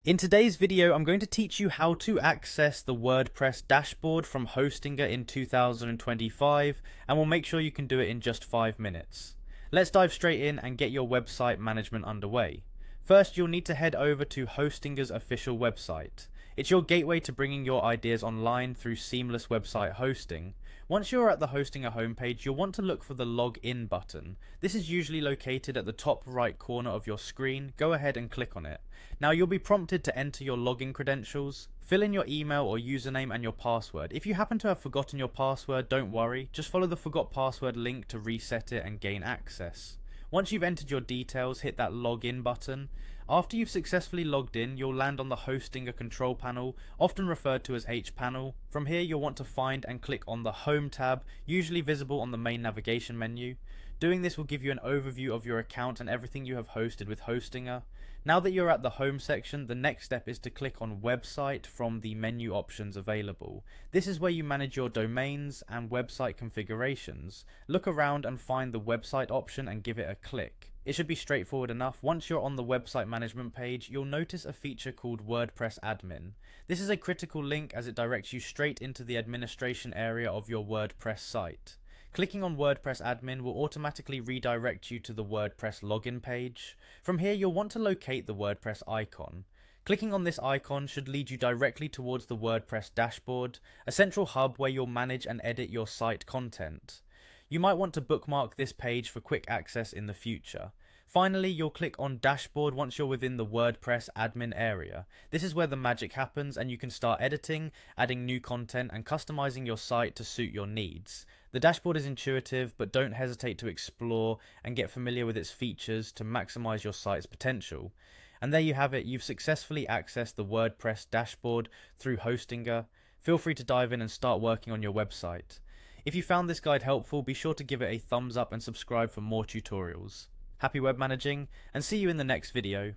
In today's video, I'm going to teach you how to access the WordPress dashboard from Hostinger in 2025, and we'll make sure you can do it in just 5 minutes. Let's dive straight in and get your website management underway. First, you'll need to head over to Hostinger's official website. It's your gateway to bringing your ideas online through seamless website hosting. Once you're at the Hostinger homepage, you'll want to look for the Login button. This is usually located at the top right corner of your screen. Go ahead and click on it. Now you'll be prompted to enter your login credentials. Fill in your email or username and your password. If you happen to have forgotten your password, don't worry. Just follow the forgot password link to reset it and gain access. Once you've entered your details, hit that login button. After you've successfully logged in, you'll land on the Hostinger control panel, often referred to as H panel. From here, you'll want to find and click on the Home tab, usually visible on the main navigation menu. Doing this will give you an overview of your account and everything you have hosted with Hostinger. Now that you're at the Home section, the next step is to click on Website from the menu options available. This is where you manage your domains and website configurations. Look around and find the website option and give it a click. It should be straightforward enough. Once you're on the website management page, you'll notice a feature called Wordpress Admin. This is a critical link as it directs you straight into the administration area of your WordPress site. Clicking on WordPress Admin will automatically redirect you to the WordPress login page. From here, you'll want to locate the WordPress icon. Clicking on this icon should lead you directly towards the WordPress dashboard, a central hub where you'll manage and edit your site content. You might want to bookmark this page for quick access in the future. Finally, you'll click on Dashboard once you're within the WordPress admin area. This is where the magic happens and you can start editing, adding new content and customizing your site to suit your needs. The dashboard is intuitive, but don't hesitate to explore and get familiar with its features to maximize your site's potential. And there you have it, you've successfully accessed the WordPress dashboard through Hostinger. Feel free to dive in and start working on your website. If you found this guide helpful, be sure to give it a thumbs up and subscribe for more tutorials. Happy web managing, and see you in the next video.